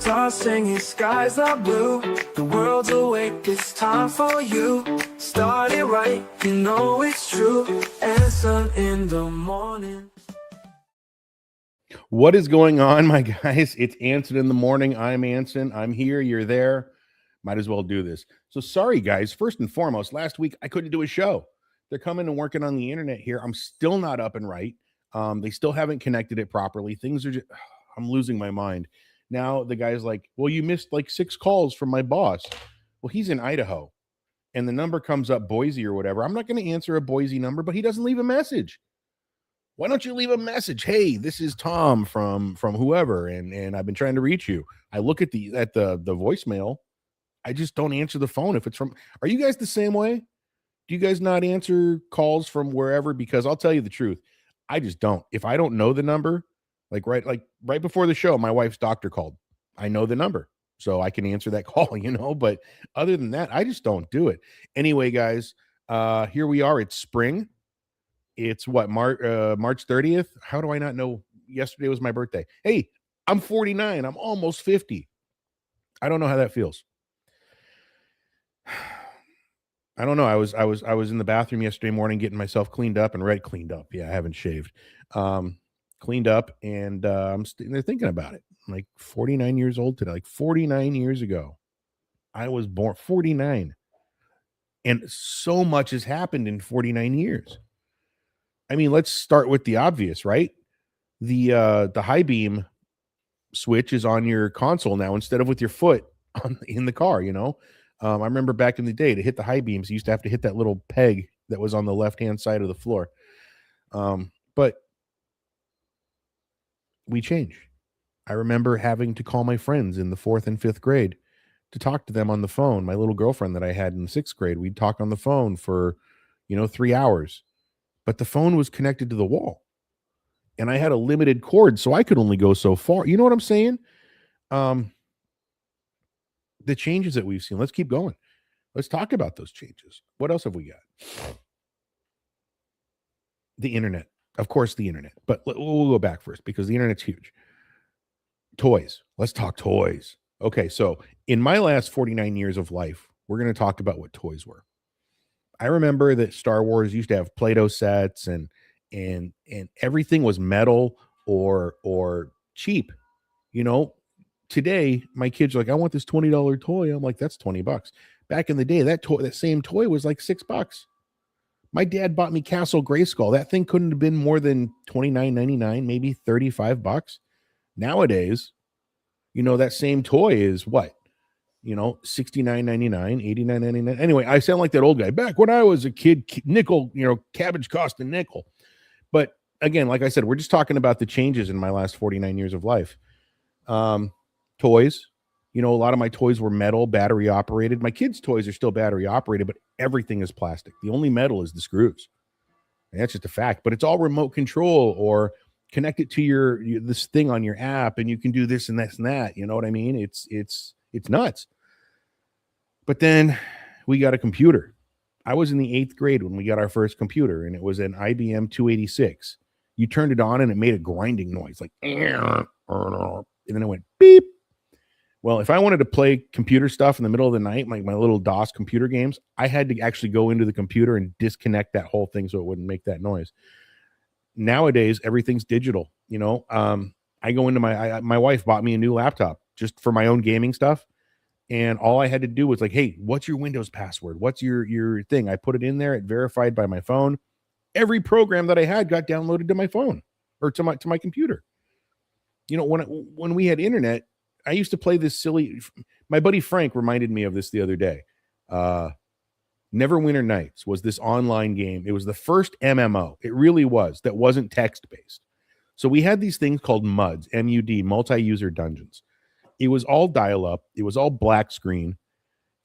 stars singing, skies are blue. The world's awake, it's time for you. Start it right, you know it's true. Anson in the morning. What is going on, my guys? It's Anson in the morning. I'm Anson. I'm here. You're there. Might as well do this. So sorry, guys. First and foremost, last week I couldn't do a show. They're coming and working on the internet here. I'm still not up and right. They still haven't connected it properly. Things are just, I'm losing my mind. Now the guy's like, well, you missed like 6 calls from my boss. Well, he's in Idaho and the number comes up Boise or whatever. I'm not going to answer a Boise number, but he doesn't leave a message. Why don't you leave a message? Hey, this is Tom from whoever, and I've been trying to reach you. I look at the voicemail. I just don't answer the phone if it's from. Are you guys the same way? Do you guys not answer calls from wherever? Because I'll tell you the truth, I just don't. If I don't know the number, like right before the show, my wife's doctor called. I know the number, so I can answer that call, But other than that, I just don't do it. Anyway, guys, here we are. It's spring. It's what, March 30th? How do I not know? Yesterday was my birthday. Hey, I'm 49. I'm almost 50. I don't know how that feels. I don't know. I was in the bathroom yesterday morning getting myself cleaned up. Yeah, I haven't shaved. Cleaned up, and I'm sitting there thinking about it. I'm like 49 years old today. Like 49 years ago, I was born. 49, and so much has happened in 49 years. I mean, let's start with the obvious, right? The high beam switch is on your console now instead of with your foot in the car, I remember back in the day to hit the high beams, you used to have to hit that little peg that was on the left-hand side of the floor. But we change. I remember having to call my friends in the 4th and 5th grade to talk to them on the phone. My little girlfriend that I had in the 6th grade, we'd talk on the phone for, 3 hours. But the phone was connected to the wall and I had a limited cord, so I could only go so far. You know what I'm saying? The changes that we've seen. Let's keep going. Let's talk about those changes. What else have we got? The internet. Of course, the internet. But we'll go back first because the internet's huge. Toys. Let's talk toys. Okay, so in my last 49 years of life, we're going to talk about what toys were. I remember that Star Wars used to have Play-Doh sets and everything was metal or cheap. Today my kids are like, I want this $20 toy. I'm like, that's $20. Back in the day, that same toy was like $6. My dad bought me Castle Grayskull. That thing couldn't have been more than $29.99, maybe $35. Nowadays, that same toy is what? $69.99, $89.99. Anyway, I sound like that old guy. Back when I was a kid, nickel, cabbage cost a nickel. But again, like I said, we're just talking about the changes in my last 49 years of life. Toys, a lot of my toys were metal, battery operated. My kids' toys are still battery operated, but everything is plastic. The only metal is the screws. And that's just a fact. But it's all remote control or connect it to this thing on your app, and you can do this and this and that. You know what I mean? It's nuts. But then we got a computer. I was in the 8th grade when we got our first computer, and it was an IBM 286. You turned it on, and it made a grinding noise, like, and then it went beep. Well, if I wanted to play computer stuff in the middle of the night, like my little DOS computer games, I had to actually go into the computer and disconnect that whole thing so it wouldn't make that noise. Nowadays, everything's digital. I go into my wife bought me a new laptop just for my own gaming stuff. And all I had to do was like, hey, what's your Windows password? What's your thing? I put it in there. It verified by my phone. Every program that I had got downloaded to my phone or to my computer. When we had internet, I used to play this silly. My buddy Frank reminded me of this the other day. Neverwinter Nights was this online game. It was the first MMO. It really was. That wasn't text-based. So we had these things called MUDs, M-U-D, multi-user dungeons. It was all dial-up. It was all black screen.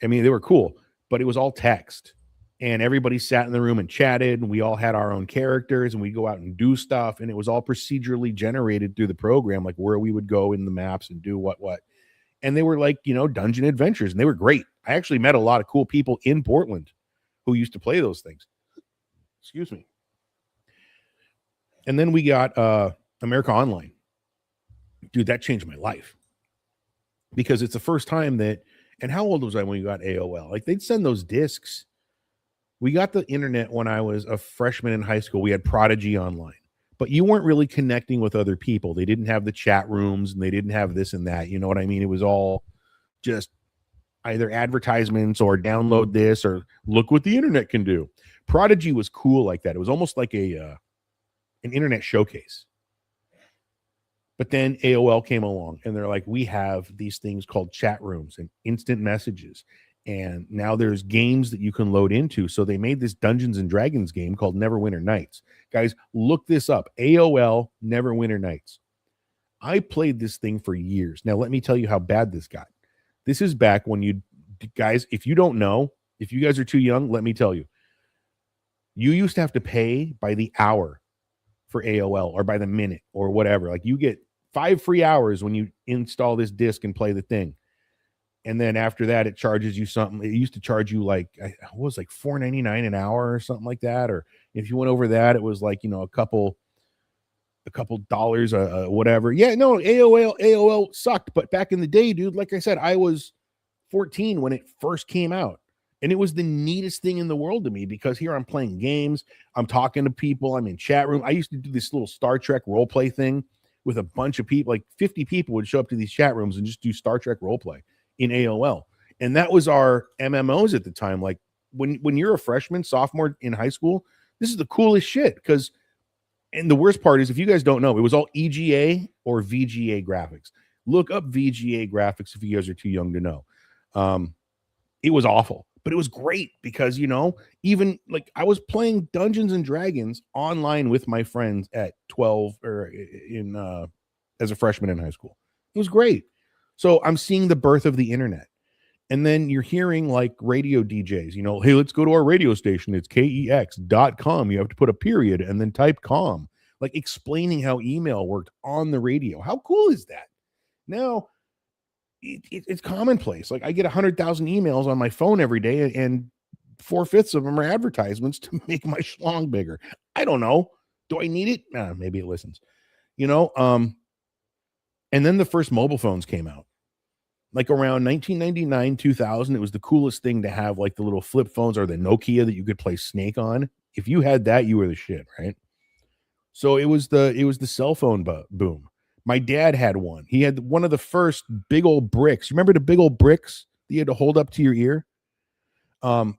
I mean, they were cool, but it was all text. And everybody sat in the room and chatted, and we all had our own characters, and we'd go out and do stuff, and it was all procedurally generated through the program, like where we would go in the maps and do what. And they were like, dungeon adventures, and they were great. I actually met a lot of cool people in Portland who used to play those things. Excuse me. And then we got America Online. Dude, that changed my life. because it's the first time that, and how old was I when we got AOL? Like they'd send those discs. We got the internet when I was a freshman in high school. We had Prodigy Online, but you weren't really connecting with other people. They didn't have the chat rooms and they didn't have this and that. You know what I mean? It was all just either advertisements or download this or look what the internet can do. Prodigy was cool like that. It was almost like an internet showcase. But then AOL came along and they're like, we have these things called chat rooms and instant messages. And now there's games that you can load into. So they made this Dungeons and Dragons game called Neverwinter Nights. Guys, look this up. AOL Neverwinter Nights. I played this thing for years. Now, let me tell you how bad this got. This is back when you guys, if you don't know, if you guys are too young, let me tell you. You used to have to pay by the hour for AOL or by the minute or whatever. Like you get 5 free hours when you install this disc and play the thing. And then after that, it charges you something. It used to charge you like, what was like $4.99 an hour or something like that. Or if you went over that, it was like, a couple dollars, whatever. Yeah, no, AOL sucked. But back in the day, dude, like I said, I was 14 when it first came out. And it was the neatest thing in the world to me because here I'm playing games. I'm talking to people. I'm in chat room. I used to do this little Star Trek role play thing with a bunch of people. Like 50 people would show up to these chat rooms and just do Star Trek role play in AOL. And that was our MMOs at the time. Like when you're a freshman, sophomore in high school, this is the coolest shit. Because, and the worst part is, if you guys don't know, it was all EGA or VGA graphics. Look up VGA graphics if you guys are too young to know. It was awful. But it was great because, even like I was playing Dungeons and Dragons online with my friends at 12 or as a freshman in high school. It was great. So I'm seeing the birth of the internet. And then you're hearing like radio DJs, hey, let's go to our radio station. It's KEX.com. You have to put a period and then type com, like explaining how email worked on the radio. How cool is that? Now, it's commonplace. Like I get 100,000 emails on my phone every day, and 4/5 of them are advertisements to make my schlong bigger. I don't know. Do I need it? Maybe it listens. And then the first mobile phones came out. Like around 1999, 2000, it was the coolest thing to have, like the little flip phones or the Nokia that you could play Snake on. If you had that, you were the shit, right? So it was the cell phone boom. My dad had one. He had one of the first big old bricks. You remember the big old bricks that you had to hold up to your ear? I'll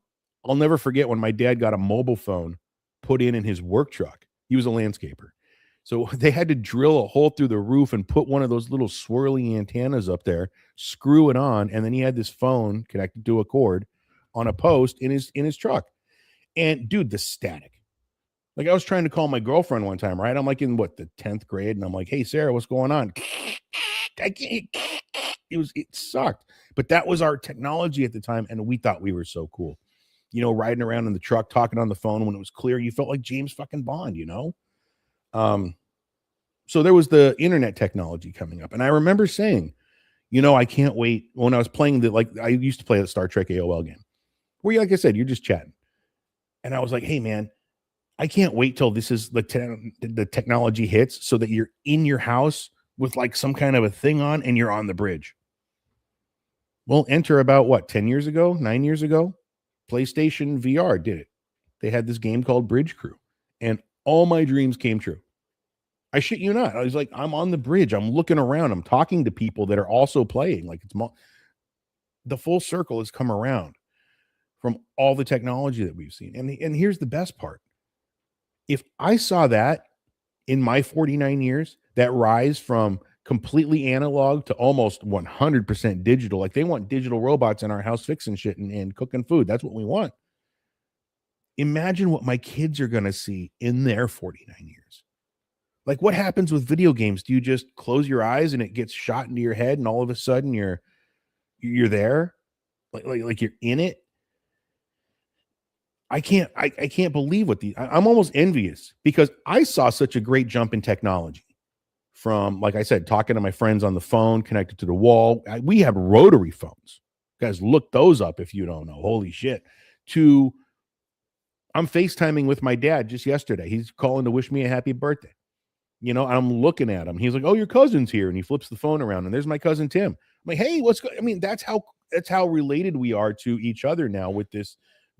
never forget when my dad got a mobile phone put in his work truck. He was a landscaper. So they had to drill a hole through the roof and put one of those little swirly antennas up there, screw it on, and then he had this phone connected to a cord on a post in his truck. And dude, the static. Like I was trying to call my girlfriend one time, right? I'm like in the 10th grade, and I'm like, "Hey Sarah, what's going on?" I can't. It sucked, but that was our technology at the time, and we thought we were so cool. Riding around in the truck, talking on the phone when it was clear. You felt like James fucking Bond, So there was the internet technology coming up, and I remember saying, I can't wait. When I was playing I used to play the Star Trek AOL game, where like I said, you're just chatting, and I was like, "Hey man, I can't wait till this is the technology hits so that you're in your house with like some kind of a thing on and you're on the bridge." Well, enter about 10 years ago, 9 years ago, PlayStation VR did it. They had this game called Bridge Crew, and all my dreams came true. I shit you not. I was like, I'm on the bridge. I'm looking around. I'm talking to people that are also playing. Like the full circle has come around from all the technology that we've seen. And here's the best part. If I saw that in my 49 years, that rise from completely analog to almost 100% digital, like they want digital robots in our house fixing shit and cooking food. That's what we want. Imagine what my kids are going to see in their 49 years. Like what happens with video games? Do you just close your eyes and it gets shot into your head and all of a sudden you're there? Like you're in it? I can't believe I'm almost envious because I saw such a great jump in technology from, like I said, talking to my friends on the phone, connected to the wall. We have rotary phones. Guys, look those up if you don't know. Holy shit. I'm FaceTiming with my dad just yesterday. He's calling to wish me a happy birthday. I'm looking at him. He's like, "Oh, your cousin's here." And he flips the phone around and there's my cousin Tim. like, hey, what's going? I mean, that's how related we are to each other now with this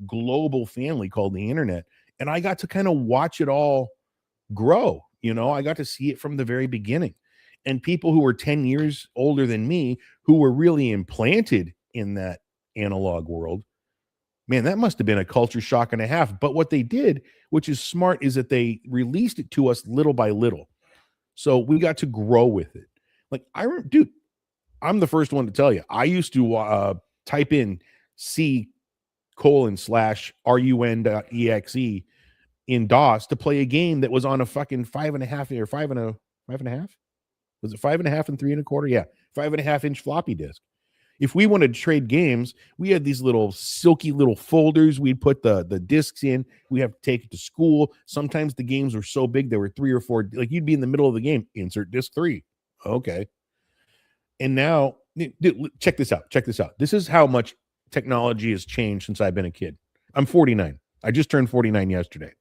global family called the internet. And I got to kind of watch it all grow. I got to see it from the very beginning. And people who were 10 years older than me, who were really implanted in that analog world, man, that must have been a culture shock and a half. But what they did, which is smart, is that they released it to us little by little. So we got to grow with it. Like, dude, I'm the first one to tell you, I used to type in C:/run.exe in DOS to play a game that was on a fucking 5.5 or 5.5. Was it 5.5 and 3.25? Yeah, 5.5-inch floppy disk. If we wanted to trade games, we had these little silky little folders. We'd put the discs in. We have to take it to school. Sometimes the games were so big, there were 3 or 4. Like, you'd be in the middle of the game, insert disc 3. Okay. And now, dude, check this out. This is how much technology has changed since I've been a kid. I'm 49. I just turned 49 yesterday.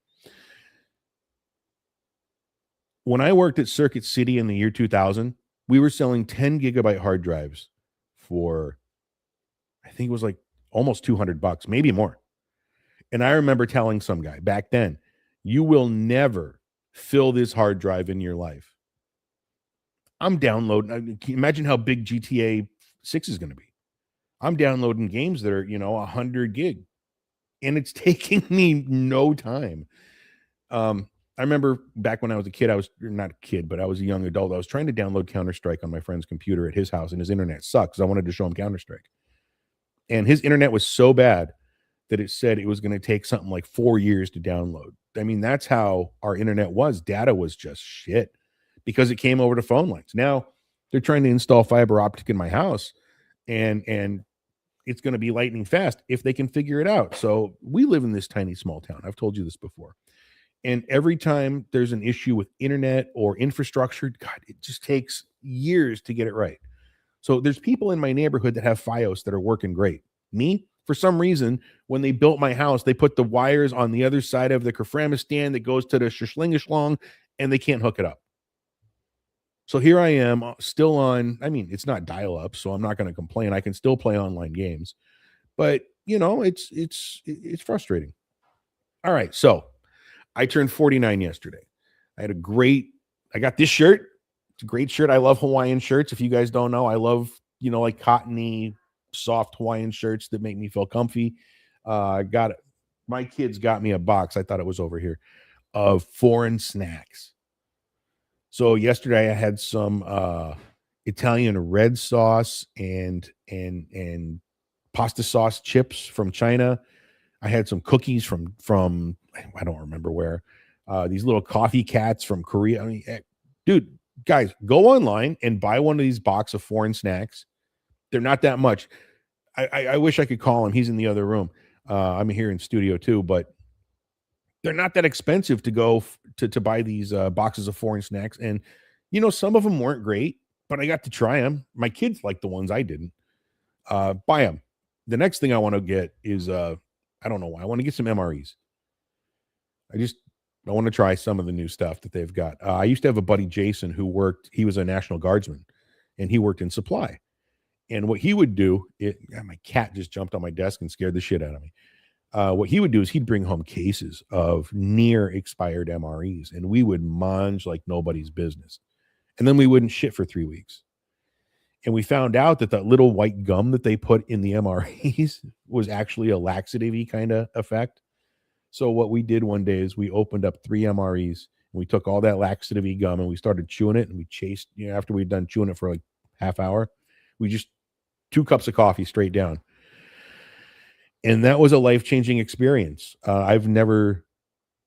When I worked at Circuit City in the year 2000, we were selling 10 gigabyte hard drives for, I think it was like almost $200, maybe more. And I remember telling some guy back then, you will never fill this hard drive in your life. I'm downloading. Can you imagine how big GTA 6 is going to be? I'm downloading games that are, 100 gig. And it's taking me no time. I remember back when I was a kid, I was not a kid, but I was a young adult. I was trying to download Counter-Strike on my friend's computer at his house, and his internet sucked because I wanted to show him Counter-Strike. And his internet was so bad that it said it was going to take something like 4 years to download. I mean, that's how our internet was. Data was just shit because it came over to phone lines. Now they're trying to install fiber optic in my house, and it's going to be lightning fast if they can figure it out. So we live in this tiny small town. I've told you this before. And every time there's an issue with internet or infrastructure, God, it just takes years to get it right. So there's people in my neighborhood that have Fios that are working great. Me, for some reason, when they built my house, they put the wires on the other side of the Kerframa stand that goes to the Schlingeschlong, and they can't hook it up. So here I am still on, I mean, it's not dial-up, so I'm not going to complain. I can still play online games. But, it's frustrating. All right, so I turned 49 yesterday. I got this shirt. It's a great shirt. I love Hawaiian shirts. If you guys don't know, I love, like cottony, soft Hawaiian shirts that make me feel comfy. My kids got me a box. I thought it was over here of foreign snacks. So yesterday I had some Italian red sauce and pasta sauce chips from China. I had some cookies from I don't remember where. These little coffee cats from Korea. I mean, dude, guys, go online and buy one of these box of foreign snacks. They're not that much. I wish I could call him. He's in the other room. I'm here in studio too, but they're not that expensive to go to buy these boxes of foreign snacks. And, some of them weren't great, but I got to try them. My kids like the ones I didn't. Buy them. The next thing I want to get is, I don't know why. I want to get some MREs. I want to try some of the new stuff that they've got. I used to have a buddy, Jason, he was a National Guardsman, and he worked in supply. And what he would do, my cat just jumped on my desk and scared the shit out of me. What he would do is he'd bring home cases of near expired MREs, and we would munge like nobody's business. And then we wouldn't shit for 3 weeks. And we found out that little white gum that they put in the MREs was actually a laxative-y kind of effect. So what we did one day is we opened up 3 MREs, and we took all that laxative-y gum and we started chewing it, and we chased, after we'd done chewing it for like half hour, we just 2 cups of coffee straight down. And that was a life-changing experience. I've never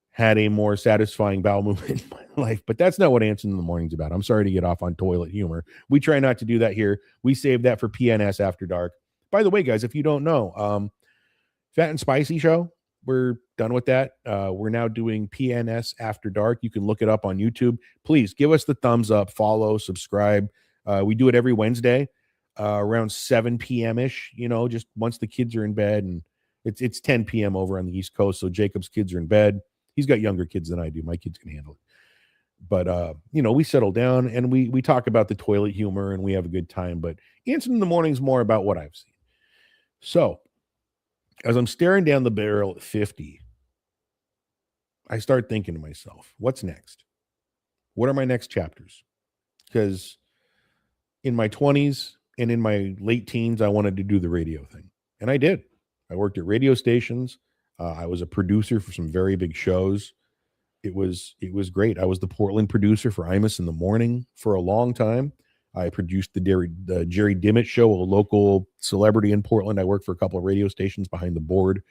had a more satisfying bowel movement in my life, but that's not what Anson in the Morning's about. I'm sorry to get off on toilet humor. We try not to do that here. We save that for PNS After Dark. By the way, guys, if you don't know, Fat and Spicy show, we're done with that. We're now doing PNS After Dark. You can look it up on YouTube. Please give us the thumbs up, follow, subscribe. We do it every Wednesday. Around 7 p.m.-ish, just once the kids are in bed, and it's 10 p.m. over on the East Coast, so Jacob's kids are in bed. He's got younger kids than I do. My kids can handle it. But we settle down and we talk about the toilet humor and we have a good time. But Anson in the Morning is more about what I've seen. So as I'm staring down the barrel at 50, I start thinking to myself, what's next? What are my next chapters? Because in my 20s and in my late teens, I wanted to do the radio thing. And I did. I worked at radio stations. I was a producer for some very big shows. It was great. I was the Portland producer for Imus in the Morning for a long time. I produced the Jerry Dimmitt Show, a local celebrity in Portland. I worked for a couple of radio stations behind the board.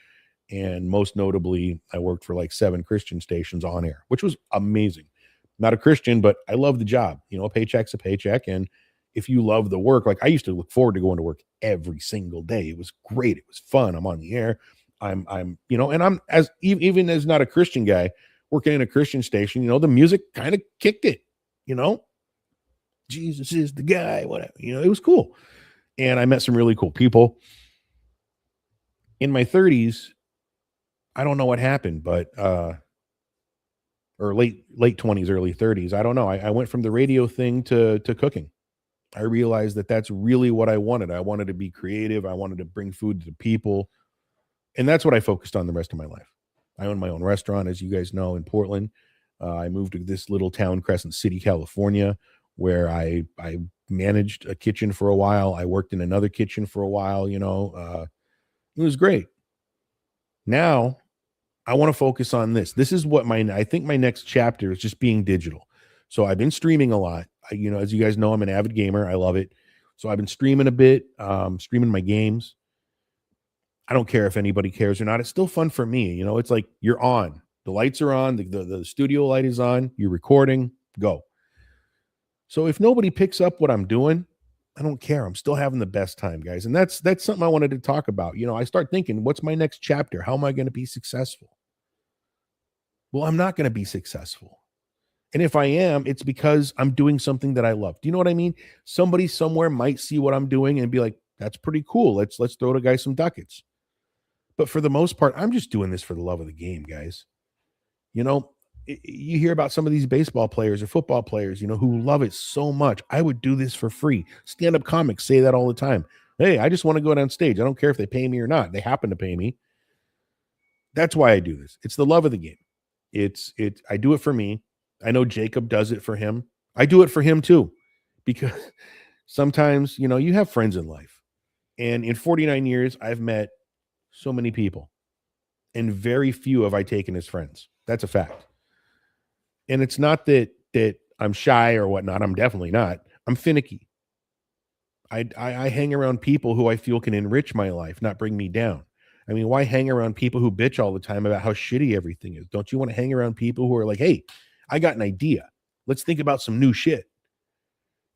And most notably, I worked for like 7 Christian stations on air, which was amazing. Not a Christian, but I love the job. A paycheck's a paycheck. And if you love the work, like I used to look forward to going to work every single day. It was great. It was fun. I'm on the air. I'm, and I'm even as not a Christian guy working in a Christian station, the music kind of kicked it, Jesus is the guy, whatever, it was cool. And I met some really cool people. In my 30s, I don't know what happened, but or late 20s, early 30s. I don't know. I went from the radio thing to cooking. I realized that that's really what I wanted. I wanted to be creative. I wanted to bring food to people. And that's what I focused on the rest of my life. I own my own restaurant, as you guys know, in Portland. I moved to this little town, Crescent City, California, where I managed a kitchen for a while. I worked in another kitchen for a while, it was great. Now I want to focus on this. This is what I think my next chapter is, just being digital. So I've been streaming a lot. As you guys know, I'm an avid gamer. I love it. So I've been streaming a bit, streaming my games. I don't care if anybody cares or not. It's still fun for me. It's like you're on. The lights are on. The studio light is on. You're recording. Go. So if nobody picks up what I'm doing, I don't care. I'm still having the best time, guys. And that's something I wanted to talk about. I start thinking, what's my next chapter? How am I going to be successful? Well, I'm not going to be successful. And if I am, it's because I'm doing something that I love. Do you know what I mean? Somebody somewhere might see what I'm doing and be like, that's pretty cool. Let's throw the guy some ducats. But for the most part, I'm just doing this for the love of the game, guys. You hear about some of these baseball players or football players, who love it so much. I would do this for free. Stand-up comics say that all the time. Hey, I just want to go down stage. I don't care if they pay me or not. They happen to pay me. That's why I do this. It's the love of the game. I do it for me. I know Jacob does it for him. I do it for him too, because sometimes, you have friends in life. And in 49 years, I've met so many people, and very few have I taken as friends. That's a fact. And it's not that I'm shy or whatnot. I'm definitely not. I'm finicky. I hang around people who I feel can enrich my life, not bring me down. I mean, why hang around people who bitch all the time about how shitty everything is? Don't you want to hang around people who are like, hey, I got an idea. Let's think about some new shit.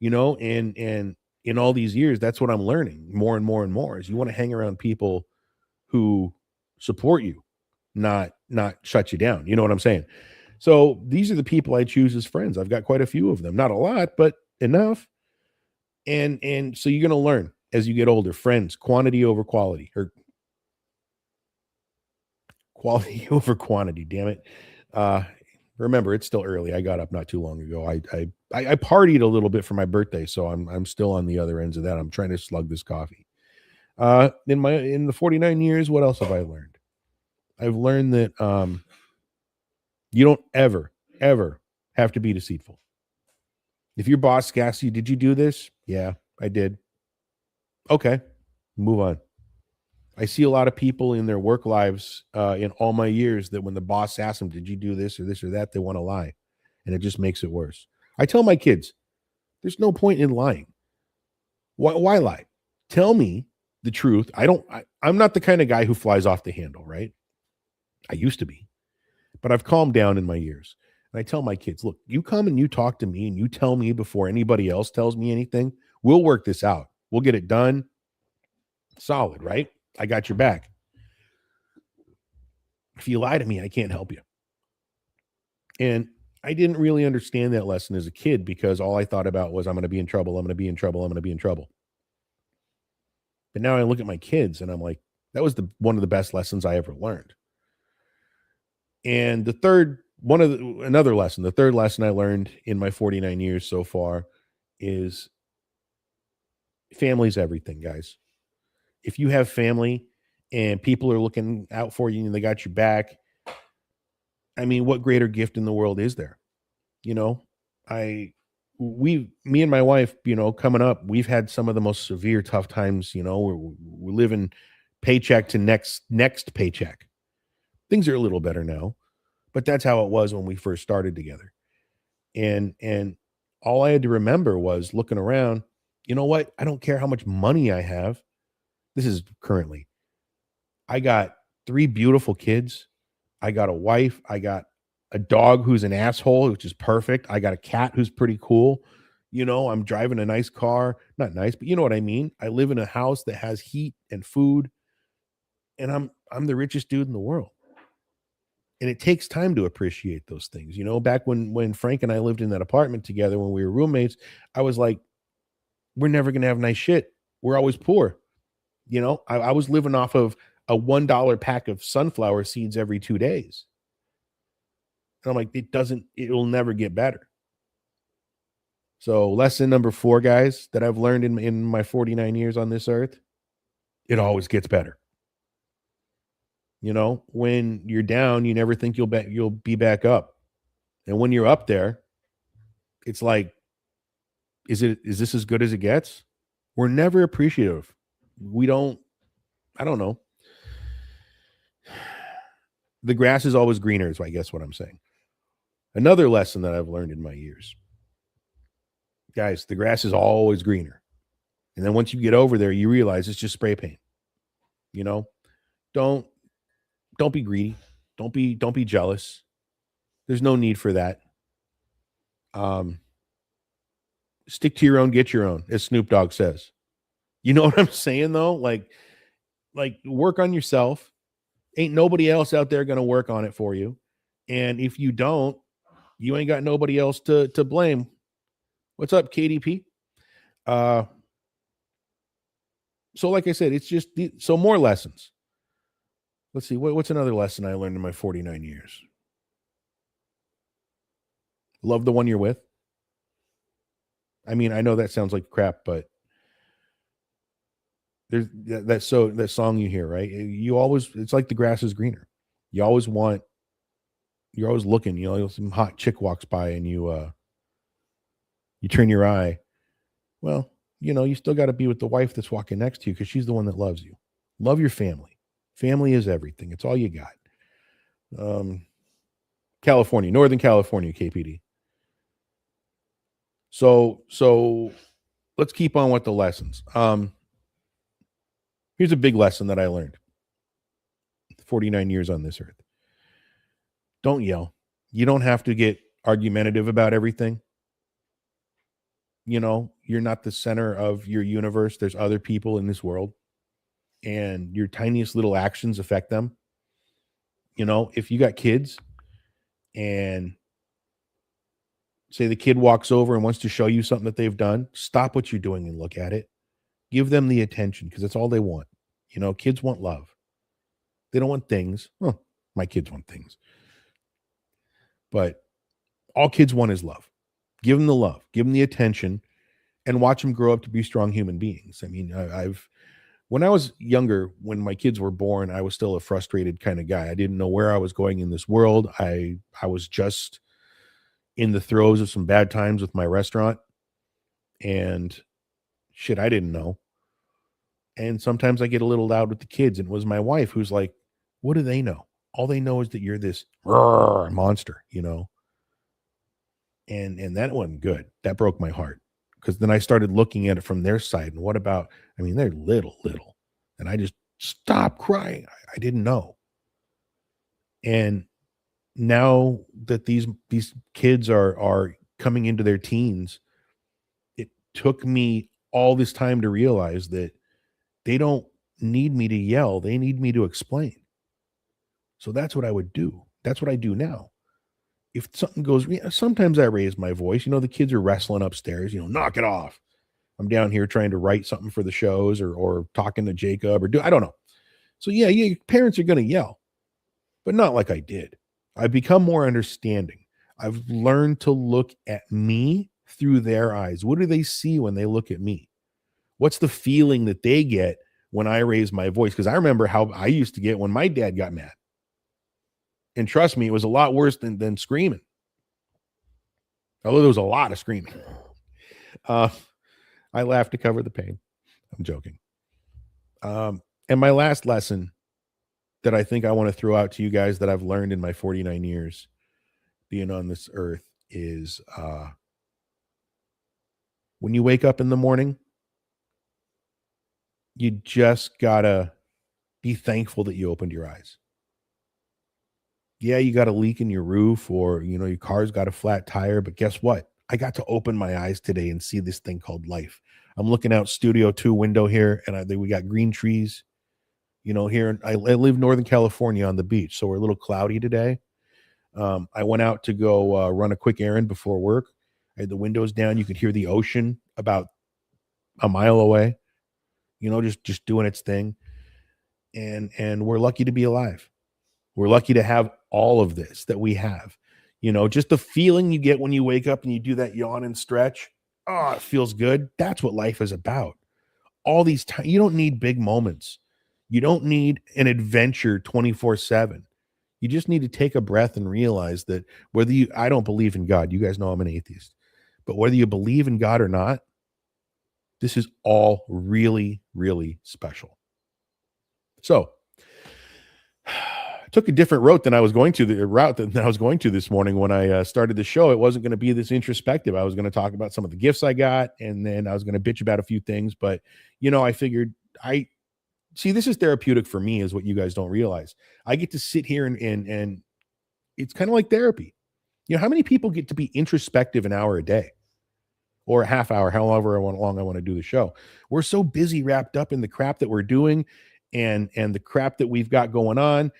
And in all these years, that's what I'm learning more and more and more, is you want to hang around people who support you, not shut you down. You know what I'm saying? So these are the people I choose as friends. I've got quite a few of them, not a lot, but enough. And so you're going to learn as you get older, friends, quantity over quality, or quality over quantity. Damn it. Remember, it's still early. I got up not too long ago. I partied a little bit for my birthday, so I'm still on the other ends of that. I'm trying to slug this coffee. In the 49 years, what else have I learned? I've learned that you don't ever have to be deceitful. If your boss asks you, did you do this? Yeah, I did. Okay, move on. I see a lot of people in their work lives in all my years that when the boss asks them, did you do this or that, they want to lie. And it just makes it worse. I tell my kids, there's no point in lying. Why lie? Tell me the truth. I'm not the kind of guy who flies off the handle, right? I used to be, but I've calmed down in my years. And I tell my kids, look, you come and you talk to me and you tell me before anybody else tells me anything. We'll work this out. We'll get it done. Solid, right? I got your back. If you lie to me, I can't help you. And I didn't really understand that lesson as a kid, because all I thought about was, I'm going to be in trouble. I'm going to be in trouble. I'm going to be in trouble. But now I look at my kids and I'm like, that was one of the best lessons I ever learned. And the third Another lesson, the third lesson I learned in my 49 years so far is family's everything, guys. If you have family and people are looking out for you and they got your back, I mean, what greater gift in the world is there? You know, I, me and my wife, coming up, we've had some of the most severe, tough times. We're living paycheck to next paycheck. Things are a little better now, but that's how it was when we first started together. And all I had to remember was looking around. You know what? I don't care how much money I have. This is currently. I got 3 beautiful kids. I got a wife. I got a dog who's an asshole, which is perfect. I got a cat who's pretty cool. I'm driving a nice car. Not nice, but you know what I mean? I live in a house that has heat and food, and I'm the richest dude in the world. And it takes time to appreciate those things. Back when Frank and I lived in that apartment together when we were roommates, I was like, we're never going to have nice shit. We're always poor. I was living off of a $1 pack of sunflower seeds every 2 days. And I'm like, it'll never get better. So lesson number 4, guys, that I've learned in my 49 years on this earth, it always gets better. When you're down, you never think you'll be back up. And when you're up there, it's like, is this as good as it gets? We're never appreciative. I don't know. The grass is always greener is I guess what I'm saying. Another lesson that I've learned in my years. Guys, the grass is always greener. And then once you get over there, you realize it's just spray paint. Don't be greedy. Don't be jealous. There's no need for that. Stick to your own, get your own, as Snoop Dogg says. You know what I'm saying though? Like work on yourself. Ain't nobody else out there going to work on it for you. And if you don't, you ain't got nobody else to blame. What's up, KDP? So like I said, it's just so more lessons. Let's see. What's another lesson I learned in my 49 years? Love the one you're with. I mean, I know that sounds like crap, but there's that song you hear, right? It's like the grass is greener. You're always looking, some hot chick walks by and you turn your eye. Well, you still got to be with the wife that's walking next to you because she's the one that loves you. Love your family. Family is everything. It's all you got. California, Northern California, KPD. So let's keep on with the lessons. Here's a big lesson that I learned. 49 years on this earth. Don't yell. You don't have to get argumentative about everything. You're not the center of your universe. There's other people in this world, and your tiniest little actions affect them. If you got kids and say the kid walks over and wants to show you something that they've done, stop what you're doing and look at it. Give them the attention because that's all they want. Kids want love. They don't want things. Well, my kids want things. But all kids want is love. Give them the love. Give them the attention and watch them grow up to be strong human beings. I mean, when I was younger, when my kids were born, I was still a frustrated kind of guy. I didn't know where I was going in this world. I was just in the throes of some bad times with my restaurant and shit I didn't know. And sometimes I get a little loud with the kids. And it was my wife who's like, what do they know? All they know is that you're this monster, And that wasn't good. That broke my heart. Because then I started looking at it from their side. And what about, they're little. And I just stopped crying. I didn't know. And now that these kids are coming into their teens, it took me all this time to realize that they don't need me to yell. They need me to explain. So that's what I would do. That's what I do now. If something goes, sometimes I raise my voice. The kids are wrestling upstairs, knock it off. I'm down here trying to write something for the shows or talking to Jacob I don't know. So yeah, parents are going to yell, but not like I did. I've become more understanding. I've learned to look at me through their eyes. What do they see when they look at me? What's the feeling that they get when I raise my voice? Because I remember how I used to get when my dad got mad. And trust me, it was a lot worse than screaming. Although there was a lot of screaming. I laugh to cover the pain. I'm joking. And my last lesson that I think I want to throw out to you guys that I've learned in my 49 years being on this earth is when you wake up in the morning, you just gotta be thankful that you opened your eyes. Yeah, you got a leak in your roof or, your car's got a flat tire, but guess what? I got to open my eyes today and see this thing called life. I'm looking out Studio 2 window here, and we got green trees. Here I live in Northern California on the beach, so we're a little cloudy today. I went out to go run a quick errand before work. I had the windows down. You could hear the ocean about a mile away, just doing its thing. And we're lucky to be alive. We're lucky to have all of this that we have. Just the feeling you get when you wake up and you do that yawn and stretch. Oh, it feels good. That's what life is about. All these times, you don't need big moments. You don't need an adventure 24/7. You just need to take a breath and realize that I don't believe in God. You guys know I'm an atheist. But whether you believe in God or not, this is all really, really special. So I took a different route than I was going to this morning when I started the show. It wasn't going to be this introspective. I was going to talk about some of the gifts I got, and then I was going to bitch about a few things. But, I figured this is therapeutic for me, is what you guys don't realize. I get to sit here and it's kind of like therapy. How many people get to be introspective an hour a day or a half hour, however long I want to do the show? We're so busy wrapped up in the crap that we're doing and the crap that we've got going on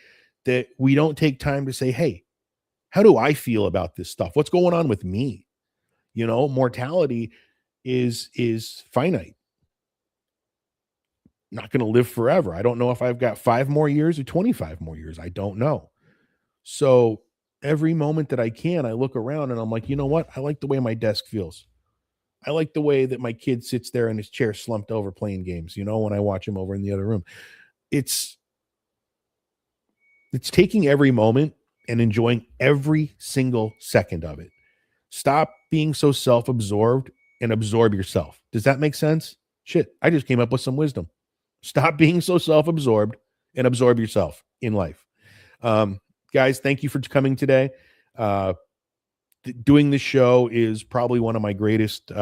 that we don't take time to say, hey, how do I feel about this stuff? What's going on with me? Mortality is finite. Not going to live forever. I don't know if I've got 5 more years or 25 more years. I don't know. So every moment that I can, I look around and I'm like, you know what? I like the way my desk feels. I like the way that my kid sits there in his chair slumped over playing games, when I watch him over in the other room. It's taking every moment and enjoying every single second of it. Stop being so self-absorbed and absorb yourself. Does that make sense? Shit, I just came up with some wisdom. Stop being so self-absorbed and absorb yourself in life. Guys, thank you for coming today. Doing this show is probably one of my greatest,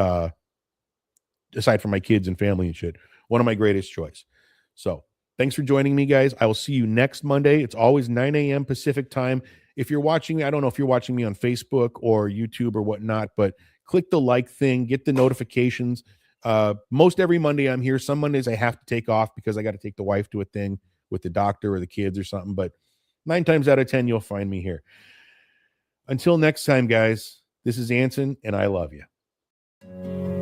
aside from my kids and family and shit, one of my greatest joys. So thanks for joining me, guys. I will see you next Monday. It's always 9 a.m. Pacific time. If you're watching me, I don't know if you're watching me on Facebook or YouTube or whatnot, but click the like thing, get the notifications. Most every Monday I'm here. Some Mondays I have to take off because I got to take the wife to a thing with the doctor or the kids or something. But 9 times out of 10, you'll find me here. Until next time, guys, this is Anson, and I love you.